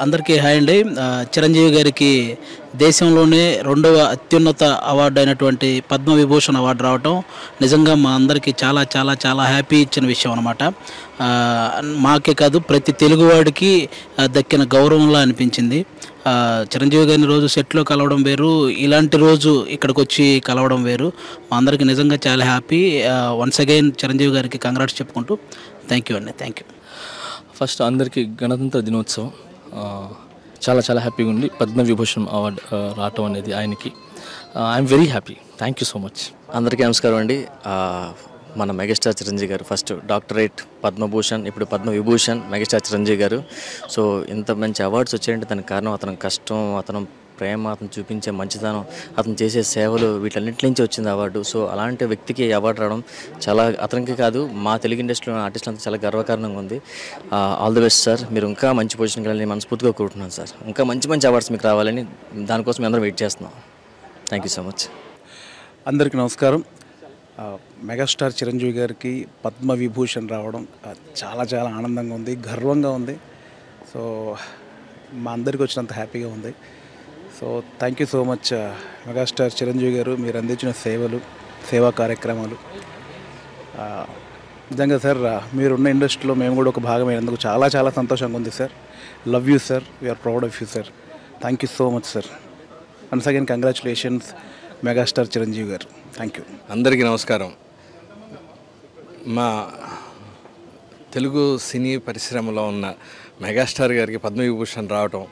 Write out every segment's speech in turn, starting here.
అందరికీ హాయ్ అండి. చిరంజీవి గారికి దేశంలోనే రెండవ అత్యున్నత అవార్డు అయినటువంటి పద్మవిభూషణ్ అవార్డు రావటం నిజంగా మా అందరికీ చాలా చాలా చాలా హ్యాపీ ఇచ్చిన విషయం అనమాట. మాకే కాదు ప్రతి తెలుగువాడికి దక్కిన గౌరవంలా అనిపించింది. చిరంజీవి గారిని రోజు సెట్లో కలవడం వేరు, ఇలాంటి రోజు ఇక్కడికి వచ్చి కలవడం వేరు. మా అందరికీ నిజంగా చాలా హ్యాపీ. వన్స్ అగైన్ చిరంజీవి గారికి కంగ్రాట్స్ చెప్పుకుంటూ థ్యాంక్ యూ అండి. Thank you. ఫస్ట్ అందరికీ గణతంత్ర దినోత్సవం చాలా చాలా హ్యాపీగా ఉంది. పద్మవిభూషణ్ అవార్డు రావటం అనేది ఆయనకి I'm very happy. Thank you so much. అందరికీ నమస్కారం అండి. మన మెగాస్టార్ చిరంజీవి గారు ఫస్ట్ డాక్టరేట్, పద్మభూషణ్, ఇప్పుడు పద్మవిభూషణ్ మెగాస్టార్ చిరంజీవి గారు. సో ఇంత మంచి అవార్డ్స్ వచ్చాయంటే దానికి కారణం అతని కష్టం, అతను ప్రేమ, అతను చూపించే మంచితనం, అతను చేసే సేవలు, వీటన్నింటి నుంచి వచ్చింది అవార్డు. సో అలాంటి వ్యక్తికి అవార్డు రావడం చాలా అతనికి కాదు, మా తెలుగు ఇండస్ట్రీలో ఆర్టిస్టులంతా చాలా గర్వకారణంగా ఉంది. All the best sir. మీరు ఇంకా మంచి పొజిషన్కి వెళ్ళాలని మనస్ఫూర్తిగా కోరుకుంటున్నాను సార్. ఇంకా మంచి మంచి అవార్డ్స్ మీకు రావాలని దానికోసం మేము అందరం వెయిట్ చేస్తున్నాం. Thank you so much. అందరికీ నమస్కారం. మెగాస్టార్ చిరంజీవి గారికి పద్మవిభూషణ్ రావడం చాలా చాలా ఆనందంగా ఉంది, గర్వంగా ఉంది. సో మా అందరికి వచ్చినంత హ్యాపీగా ఉంది. So thank you so much megastar Chiranjeevi గారు. మీరు అందించిన సేవలు, సేవా కార్యక్రమాలు నిజంగా సార్ మీరున్న ఇండస్ట్రీలో మేము కూడా ఒక భాగమైనందుకు చాలా చాలా సంతోషంగా ఉంది sir. Love you sir. We're proud of you sir. Thank you so much sir. Once again congratulations megastar Chiranjeevi garu. Thank you. అందరికీ నమస్కారం. మా తెలుగు సినీ పరిశ్రమలో ఉన్న మెగాస్టార్ గారికి పద్మవిభూషణ్ రావటం,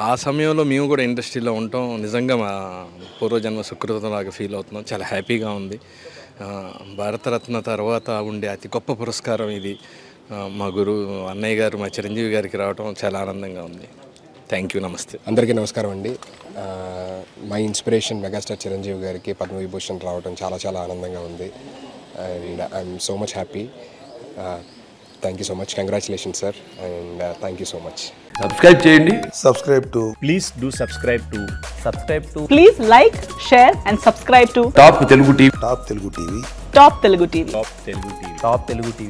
ఆ సమయంలో మేము కూడా ఇండస్ట్రీలో ఉండటం నిజంగా మా పూర్వజన్మ సుకృతంలాగా ఫీల్ అవుతున్నాం. చాలా హ్యాపీగా ఉంది. భారతరత్న తర్వాత ఉండే అతి గొప్ప పురస్కారం ఇది. మా గురువు అన్నయ్య గారు, మా చిరంజీవి గారికి రావటం చాలా ఆనందంగా ఉంది. Thank you. నమస్తే. అందరికీ నమస్కారం అండి. మై ఇన్స్పిరేషన్ మెగాస్టార్ చిరంజీవి గారికి పద్మవిభూషణ్ రావడం చాలా చాలా ఆనందంగా ఉంది. And I'm so much happy. Thank you so much. Congratulation sir. And thank you so much. Subscribe చేయండి. Subscribe to. Please do subscribe to. Please like, share and subscribe to Top Telugu TV. Top Telugu TV. Top Telugu TV. Top Telugu TV.